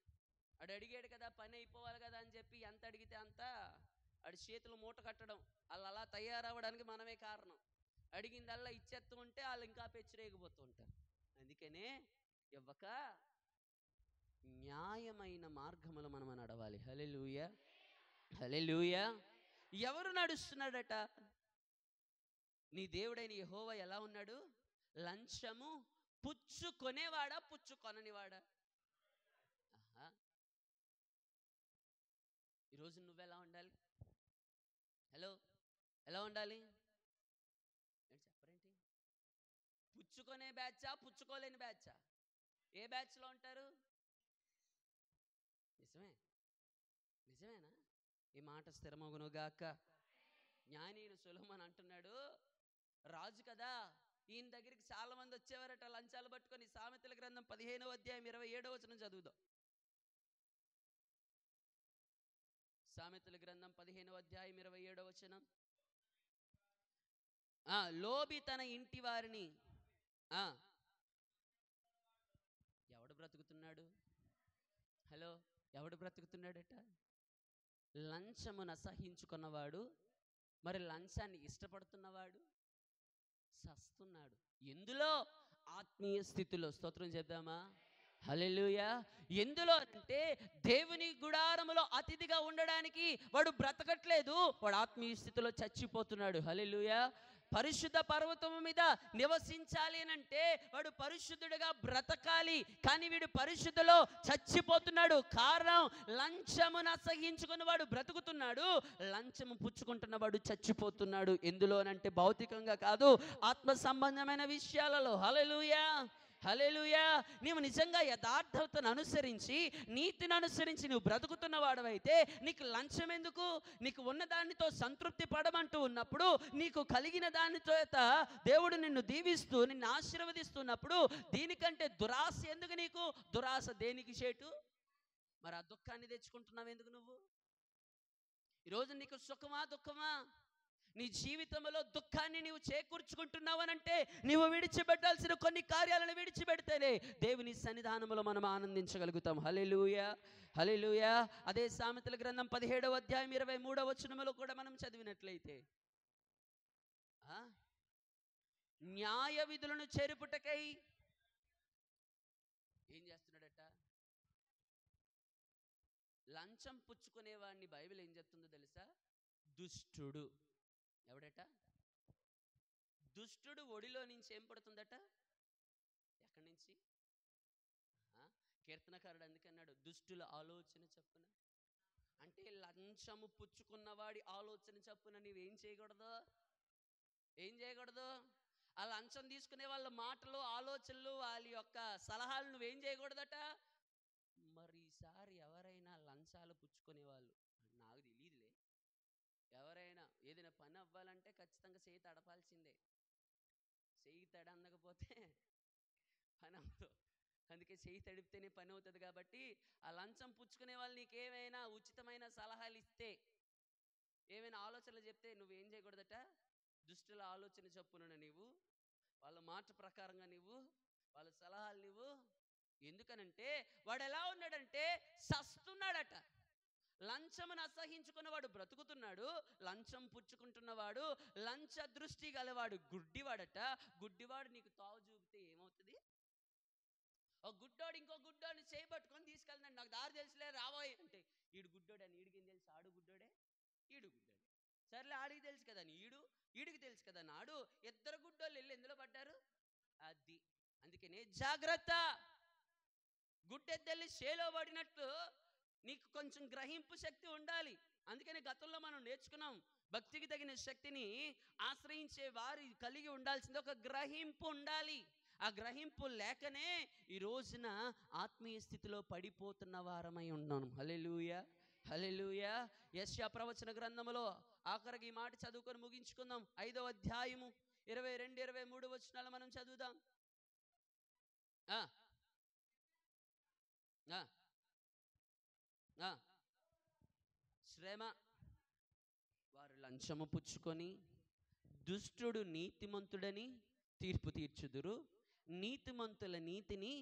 అడు అడిగాడు కదా, పని అయిపోవాలి కదా అని చెప్పి ఎంత అడిగితే అంత అడి చేతులు మూట కట్టడం, వాళ్ళు అలా తయారవ్వడానికి మనమే కారణం. అడిగిందల్లా ఇచ్చేస్తూ ఉంటే వాళ్ళు ఇంకా పెచ్చిరేగిపోతూ ఉంటారు. అందుకనే ఇవ్వక న్యాయమైన మార్గములు మనం నడవాలి. హల్లెలూయా, హల్లెలూయా. ఎవరు నడుస్తున్నాడట? నీ దేవుడైన యెహోవా ఎలా ఉన్నాడు? లంచము పుచ్చుకొనేవాడా, పుచ్చుకొననివాడా? ఈరోజు నువ్వెలా ఉండాలి? హలో, ఎలా ఉండాలి? చెప్పరేంటి? పుచ్చుకొనే బ్యాచా, పుచ్చుకోలేని బ్యాచా? ఏ బ్యాచ్లో ఉంటారు? నిజమేనా? ఈ మాట స్థిరమగునుగాక. జ్ఞానీయుడు సొలొమోను అంటున్నాడు, రాజు కదా, ఈయన దగ్గరికి చాలా మంది వచ్చేవారట లంచాలు పట్టుకొని. సామెతల గ్రంథం 15వ అధ్యాయం 27వ వచనం చదువుదాం. సామెతల గ్రంథం 15వ అధ్యాయం 27వ వచనం. లోబి తన ఇంటి వారిని. ఎవడు బ్రతుకుతున్నాడు? హలో, ఎవడు బ్రతుకుతున్నాడట? లంచమును అసహించుకున్నవాడు, మరి లంచాన్ని ఇష్టపడుతున్నవాడు సస్తున్నాడు. ఎందులో? ఆత్మీయ స్థితిలో. స్తోత్రం చేద్దామా? హల్లెలూయా. ఎందులో అంటే దేవుని గుడారములో అతిథిగా ఉండడానికి వాడు బ్రతకట్లేదు, వాడు ఆత్మీయ స్థితిలో చచ్చిపోతున్నాడు. హల్లెలూయా. పరిశుద్ధ పర్వతము మీద నివసించాలి అని అంటే వాడు పరిశుద్ధుడిగా బ్రతకాలి, కానీ వీడు పరిశుద్ధలో చచ్చిపోతున్నాడు. కారణం, లంచమును అసహించుకున్న వాడు బ్రతుకుతున్నాడు, లంచము పుచ్చుకుంటున్నవాడు చచ్చిపోతున్నాడు. ఎందులోనంటే భౌతికంగా కాదు, ఆత్మ సంబంధమైన విషయాలలో. హల్లెలూయా, హల్లెలూయా. నీవు నిజంగా యథార్థతను అనుసరించి, నీతిని అనుసరించి నువ్వు బ్రతుకుతున్న వాడవైతే నీకు లంచం ఎందుకు? నీకు ఉన్న దానితో సంతృప్తి పడమంటూ ఉన్నప్పుడు, నీకు కలిగిన దానితో దేవుడు నిన్ను దీవిస్తూ నిన్ను ఆశీర్వదిస్తున్నప్పుడు దీనికంటే దురాశ ఎందుకు నీకు? దురాశ దేనికి చేటు? మరి ఆ దుఃఖాన్ని తెచ్చుకుంటున్నావు ఎందుకు నువ్వు? ఈరోజు నీకు సుఖమా దుఃఖమా? నీ జీవితంలో దుఃఖాన్ని నీవు చేకూర్చుకుంటున్నావనంటే నీవు విడిచిపెట్టాల్సిన కొన్ని కార్యాలను విడిచిపెడితేనే దేవుని సన్నిధానంలో మనం ఆనందించగలుగుతాం. హల్లెలూయా, హల్లెలూయా. అదే సామెతల గ్రంథం 17వ అధ్యాయం 23వ వచనములో కూడా మనం చదివినట్లయితే, న్యాయ విధులను చేరుపుటకై ఏం చేస్తున్నాడట? లంచం పుచ్చుకునేవాడిని బైబిల్ ఏం చెప్తుందో తెలుసా? దుష్టుడు. ఎవడట? దుష్టుడు ఒడిలో నుంచి ఏం పడుతుందట? ఎక్కడి నుంచి? కీర్తనకారుడు అందుకన్నాడు, దుష్టుల ఆలోచన చప్పున. అంటే లంచము పుచ్చుకున్నవాడి ఆలోచన చప్పున నీవేం చేయకూడదు? ఏం చేయకూడదు? ఆ లంచం తీసుకునే వాళ్ళ మాటలు, ఆలోచనలు, వాళ్ళ యొక్క సలహాలు నువ్వేం చేయకూడదట? మరి ఈసారి ఎవరైనా లంచాలు పుచ్చుకునే వాళ్ళు, నాకు తెలియదులే, ఎవరైనా ఏదైనా పని అవ్వాలంటే ఖచ్చితంగా చేయి తడపాల్సిందే. చేయి తడనకపోతే పని అవ్వదు. అందుకే చేయి తడిపితేనే పని అవుతుంది. కాబట్టి ఆ లంచం పుచ్చుకునే వాళ్ళు నీకేమైనా ఉచితమైన సలహాలు ఇస్తే, ఏమైనా ఆలోచనలు చెప్తే నువ్వేం చేయకూడదట? దుష్టుల ఆలోచన చొప్పున నీవు, వాళ్ళ మాట ప్రకారంగా నీవు, వాళ్ళ సలహాలు నీవు. ఎందుకనంటే వాడు ఎలా ఉన్నాడంటే సస్తున్నాడట. లంచమును అసహించుకున్నవాడు బ్రతుకుతున్నాడు, లంచం పుచ్చుకుంటున్నవాడు లంచ దృష్టి గలవాడు గుడ్డివాడట. గుడ్డివాడు నీకు తావు చూపితే ఏమవుతుంది? ఒక గుడ్డోడు ఇంకో గుడ్డోడిని చేయబట్టుకొని తీసుకెళ్తున్నాడు, నాకు దారి తెలుసులే రాబోయే అంటే, ఈడు గుడ్డోడని ఈడికి తెలుసు, ఆడు గుడ్డోడే, ఈడు గుడ్డోడే. సర్లే, ఆడికి తెలుసు కదా ఈడికి తెలుసు కదా నాడు. ఇద్దరు గుడ్డోళ్ళు వెళ్ళి ఎందులో పడ్డారు? అది. అందుకనే జాగ్రత్త. గుడ్డెద్దెళ్ళి చేలో పడినట్టు నీకు కొంచెం గ్రహింపు శక్తి ఉండాలి. అందుకని గతంలో మనం నేర్చుకున్నాం, భక్తికి తగిన శక్తిని ఆశ్రయించే వారి కలిగి ఉండాల్సింది ఒక గ్రహింపు ఉండాలి. ఆ గ్రహింపు లేకనే ఈ రోజున ఆత్మీయ స్థితిలో పడిపోతున్న వారమై ఉన్నాం. హల్లెలూయా, హల్లెలూయా. యెషయా ప్రవచన గ్రంథములో ఆఖరికి ఈ మాట చదువుకొని ముగించుకుందాం. 5వ అధ్యాయము 22, 23 వచనాలు మనం చదువుదాం. శ్రమ, వారు లంచము పుచ్చుకొని దుష్టుడు నీతిమంతుడని తీర్పు తీర్చుదురు, నీతిమంతుల నీతిని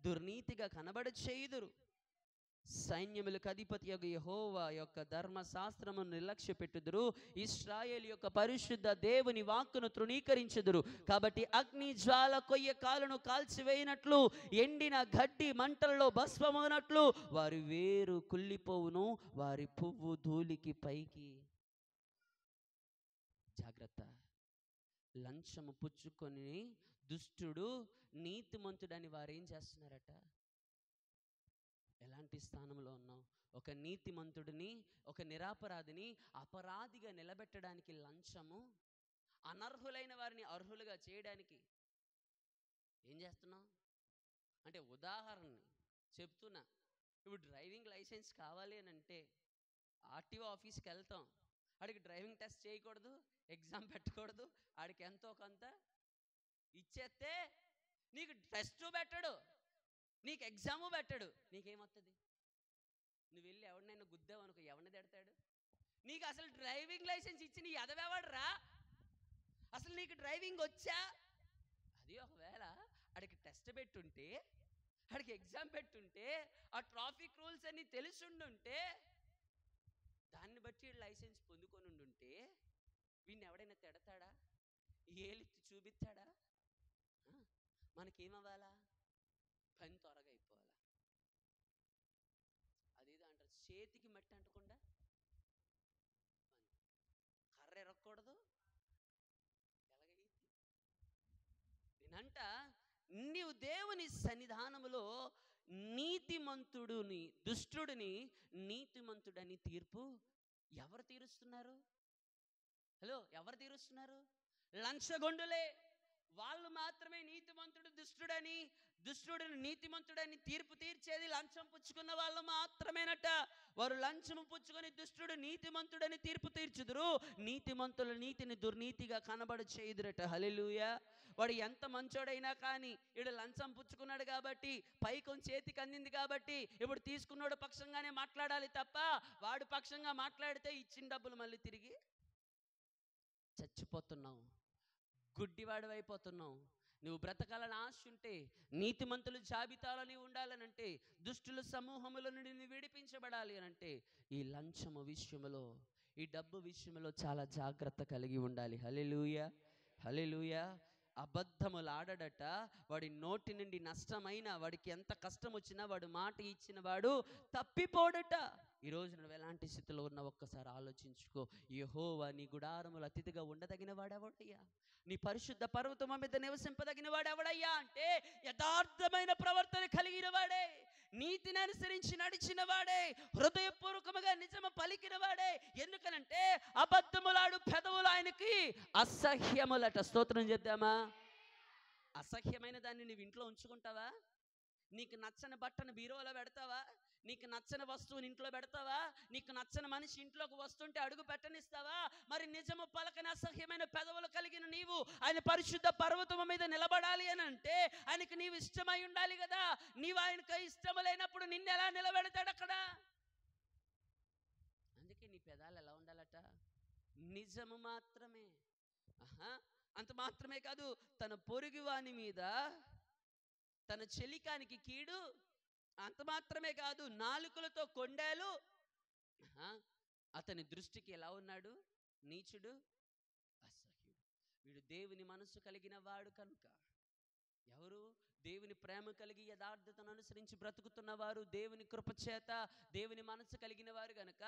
దుర్నీతిగా కనబడ చేయుదురు. సైన్యములకు అధిపతి యెహోవా యొక్క ధర్మశాస్త్రమును నిర్లక్ష్య పెట్టుదురు, ఇశ్రాయేలు యొక్క పరిశుద్ధ దేవుని వాక్కును తృణీకరించుదురు. కాబట్టి అగ్ని జ్వాల కొయ్య కాలును కాల్చివేయినట్లు, ఎండిన గడ్డి మంటల్లో భస్మమవునట్లు వారి వేరు కుళ్ళిపోవును, వారి పువ్వు ధూళికి పైకి. జాగ్రత్త. లంచము పుచ్చుకొని దుష్టుడు నీతిమంతుడని వారు ఏం చేస్తున్నారట? ఎలాంటి స్థానంలో ఉన్నావు? ఒక నీతిమంతుడిని, ఒక నిరపరాధిని అపరాధిగా నిలబెట్టడానికి లంచము, అనర్హులైన వారిని అర్హులుగా చేయడానికి ఏం చేస్తున్నావు? అంటే ఉదాహరణ చెప్తున్నా, ఇప్పుడు డ్రైవింగ్ లైసెన్స్ కావాలి అని అంటే ఆర్టీఓ ఆఫీస్కి వెళ్తాం, ఆడికి డ్రైవింగ్ టెస్ట్ చేయకూడదు, ఎగ్జామ్ పెట్టకూడదు, ఆడికి ఎంతో కొంత ఇచ్చేస్తే నీకు టెస్ట్ పెట్టడు, నీకు ఎగ్జాము పెట్టడు, నీకేమవుతుంది? నువ్వు వెళ్ళి ఎవరినైనా గుద్దావు అనుకో, ఎవరిని తిడతాడు? నీకు అసలు డ్రైవింగ్ లైసెన్స్ ఇచ్చి నీ ఎదవెవడరా? అసలు నీకు డ్రైవింగ్ వచ్చా? అది ఒకవేళ ఆడికి టెస్ట్ పెట్టుంటే వాడికి ఎగ్జామ్ పెట్టుంటే, ఆ ట్రాఫిక్ రూల్స్ అన్ని తెలిసుండుంటే, దాన్ని బట్టి లైసెన్స్ పొందుకొని ఉండుంటే వీడిని ఎవడైనా తిడతాడా? ఏలిత్తి చూపిస్తాడా? మనకేమవ్వాలా? పని త్వరగా అయిపోవాలా. అదేదో అంటారు, చేతికి మట్టి అంటకుండా కర్ర ఎరగకూడదు, ఎలాగైద్ది? నేనంట, నీవు దేవుని సన్నిధానములో నీతిమంతుడుని దుష్టుడిని నీతిమంతుడని తీర్పు ఎవరు తీరుస్తున్నారు? హలో, ఎవరు తీరుస్తున్నారు? లంచగొండులే. వాళ్ళు మాత్రమే నీతిమంతుడు దుష్టుడిని నీతిమంతుడని తీర్పు తీర్చేది లంచం పుచ్చుకున్న వాళ్ళు మాత్రమేనట. వారు లంచము పుచ్చుకొని దుష్టుడు నీతిమంతుడని తీర్పు తీర్చుదురు, నీతిమంతుల నీతిని దుర్నీతిగా కనబడి చేయుదురట. హల్లెలూయా. వాడు ఎంత మంచోడైనా కానీ, వీడు లంచం పుచ్చుకున్నాడు కాబట్టి, పైకొంచెం చేతికి అందింది కాబట్టి, ఇప్పుడు తీసుకున్నాడు పక్షంగానే మాట్లాడాలి తప్ప, వాడు పక్షంగా మాట్లాడితే ఇచ్చిన డబ్బులు మళ్ళీ తిరిగి చచ్చిపోతున్నావు, గుడ్డివాడు అయిపోతున్నావు. నువ్వు బ్రతకాలని ఆశ ఉంటే, నీతిమంతుల జాబితాలని ఉండాలనంటే, దుష్టుల సమూహముల నుండి నువ్వు విడిపించబడాలి అనంటే, ఈ లంచము విషయంలో, ఈ డబ్బు విషయంలో చాలా జాగ్రత్త కలిగి ఉండాలి. హల్లెలూయా, హల్లెలూయా. అబద్ధములు ఆడడట, వాడి నోటి నుండి నష్టమైన, వాడికి ఎంత కష్టం వచ్చినా వాడు మాట ఇచ్చిన వాడు తప్పిపోడట. ఈరోజు నువ్వు ఎలాంటి స్థితిలో ఉన్నావు ఒక్కసారి ఆలోచించుకో. యెహోవా నీ గుడారములు అతిథిగా ఉండదగిన వాడెవడయ్యా? నీ పరిశుద్ధ పర్వతము మీద నివసింపదగిన వాడెవడయ్యా అంటే, యథార్థమైన ప్రవర్తన కలిగిన వాడే, నీతిని అనుసరించి నడిచిన వాడే, హృదయపూర్వకముగా నిజము పలికిన వాడే. ఎందుకనంటే అబద్ధములాడు పెదవులు ఆయనకి అసహ్యములట. స్తోత్రం చేద్దామా? అసహ్యమైన దాన్ని నువ్వు ఇంట్లో ఉంచుకుంటావా? నీకు నచ్చని బట్టను బీరోలో పెడతావా? నీకు నచ్చని వస్తువుని ఇంట్లో పెడతావా? నీకు నచ్చని మనిషి ఇంట్లోకి వస్తుంటే అడుగు పెట్టనిస్తావా? మరి నిజము పలకని అసహ్యమైన పెదవులు కలిగిన నీవు ఆయన పరిశుద్ధ పర్వతము మీద నిలబడాలి అని అంటే, ఆయనకు నీవు ఇష్టమై ఉండాలి కదా. నీవు ఆయనకు ఇష్టము లేనప్పుడు నిన్ను ఎలా నిలబెడతాడు అక్కడ? అందుకే నీ పెదాలు ఎలా ఉండాలట? నిజము మాత్రమే. అంత మాత్రమే కాదు, తన పొరుగువాని మీద, తన చెలికానికి కీడు, అంత మాత్రమే కాదు, నాలుకలతో కొండేలు. అతని దృష్టికి ఎలా ఉన్నాడు? నీచుడు, అసహ్యుడు. వీడు దేవుని మనసు కలిగిన వాడు కనుక. ఎవరు? దేవుని ప్రేమ కలిగి యథార్థతను అనుసరించి బ్రతుకుతున్నవారు, దేవుని కృపచేత దేవుని మనసు కలిగిన వారు గనుక,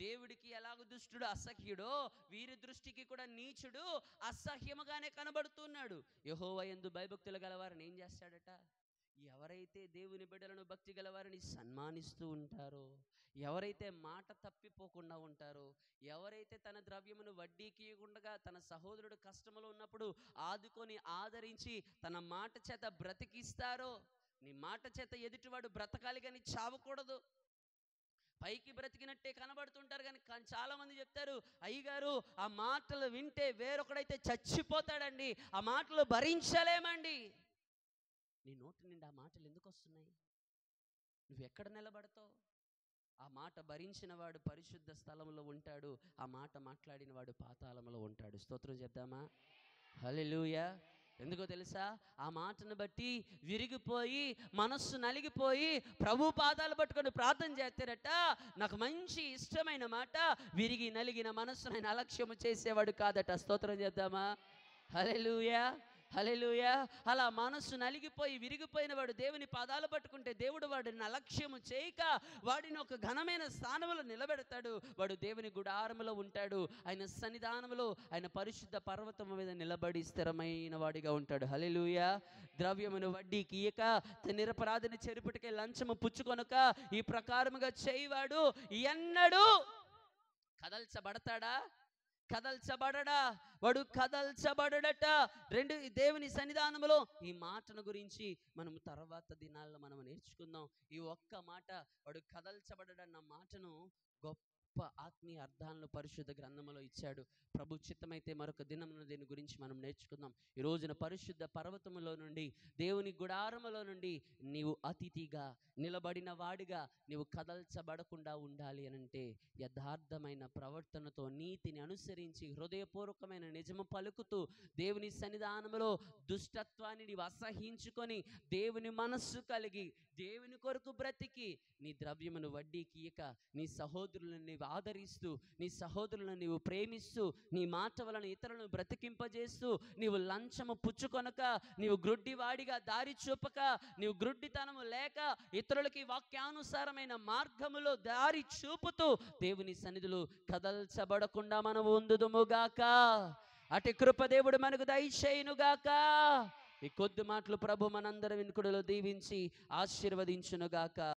దేవుడికి ఎలాగో దుష్టుడు అసహ్యుడో, వీరి దృష్టికి కూడా నీచుడు అసహ్యముగానే కనబడుతున్నాడు. యెహోవా యందు భయభక్తులు గలవారిని ఏం చేస్తాడట? ఎవరైతే దేవుని బిడ్డలను భక్తి గలవారిని సన్మానిస్తూ ఉంటారో, ఎవరైతే మాట తప్పిపోకుండా ఉంటారో, ఎవరైతే తన ద్రవ్యమును వడ్డీకి ఇవ్వకుండా తన సహోదరుడు కష్టములో ఉన్నప్పుడు ఆదుకొని ఆదరించి తన మాట చేత బ్రతికిస్తారో, నీ మాట చేత ఎదుటివాడు బ్రతకాలి కానీ చావకూడదు. పైకి బ్రతికినట్టే కనబడుతుంటారు కానీ చాలా మంది చెప్తారు, అయ్యగారు ఆ మాటలు వింటే వేరొకడైతే చచ్చిపోతాడండి, ఆ మాటలు భరించలేమండి. నీ నోటి నుండి ఆ మాటలు ఎందుకు వస్తున్నాయి? నువ్వు ఎక్కడ నిలబడతావు? ఆ మాట భరించిన వాడు పరిశుద్ధ స్థలంలో ఉంటాడు, ఆ మాట మాట్లాడిన వాడు పాతాళంలో ఉంటాడు. స్తోత్రం చేద్దామా? హల్లెలూయా. ఎందుకో తెలుసా? ఆ మాటను బట్టి విరిగిపోయి మనస్సు నలిగిపోయి ప్రభు పాదాలు పట్టుకొని ప్రార్థన చేస్తారట. నాకు మంచి ఇష్టమైన మాట, విరిగి నలిగిన మనస్సును ఆయన అలక్ష్యము చేసేవాడు కాదట. స్తోత్రం చేద్దామా? హల్లెలూయా, హల్లెలూయా. అలా మనస్సు నలిగిపోయి విరిగిపోయిన వాడు దేవుని పాదాలు పట్టుకుంటే దేవుడు వాడిని అలక్ష్యము చేయక వాడిని ఒక ఘనమైన స్థానంలో నిలబెడతాడు. వాడు దేవుని గుడారములో ఉంటాడు, ఆయన సన్నిధానములో, ఆయన పరిశుద్ధ పర్వతము మీద నిలబడి స్థిరమైన వాడిగా ఉంటాడు. హల్లెలూయా. ద్రవ్యమును వడ్డీకి ఇయ్యక, నిరపరాధిన చెరుపుటికే లంచము పుచ్చుకొనక ఈ ప్రకారముగా చేయవాడు ఎన్నడూ కదల్చబడతాడా? కదల్చబడడా? వాడు కదల్చబడట. రెండు, దేవుని సన్నిధానంలో ఈ మాటను గురించి మనం తర్వాత దినాల్లో మనం నేర్చుకుందాం. ఈ ఒక్క మాట, వాడు కదల్చబడడన్న మాటను గొప్ప ఆత్మీయ అర్థాలను పరిశుద్ధ గ్రంథంలో ఇచ్చాడు. ప్రభు చిత్తమైతే మరొక దినమున దీని గురించి మనం నేర్చుకుందాం. ఈ రోజున పరిశుద్ధ పర్వతములో నుండి, దేవుని గుడారములో నుండి నీవు అతిథిగా నిలబడిన వాడిగా నీవు కదల్చబడకుండా ఉండాలి అనంటే యథార్థమైన ప్రవర్తనతో నీతిని అనుసరించి హృదయపూర్వకమైన నిజము పలుకుతూ దేవుని సన్నిధానములో దుష్టత్వాన్ని నీవు అసహించుకొని దేవుని మనస్సు కలిగి దేవుని కొరకు బ్రతికి నీ ద్రవ్యమును వడ్డీకి ఇక నీ సహోదరులను నీవు ఆదరిస్తూ, నీ సహోదరులను నీవు ప్రేమిస్తూ, నీ మాట వలన ఇతరులను బ్రతికింపజేస్తూ, నీవు లంచము పుచ్చుకొనక, నీవు గ్రుడ్డివాడిగా దారి చూపక, నీవు గ్రుడ్డితనము లేక ఇతరులకి వాక్యానుసారమైన మార్గములో దారి చూపుతూ దేవుని సన్నిధిలో కదల్చబడకుండా మనం ఉందుదుముగాక. అటు కృప దేవుడు మనకు దయచేయునుగాక. ఈ కొద్ది మాటలు ప్రభు మనందరి వినుకుడిలో దీవించి ఆశీర్వదించునుగాక.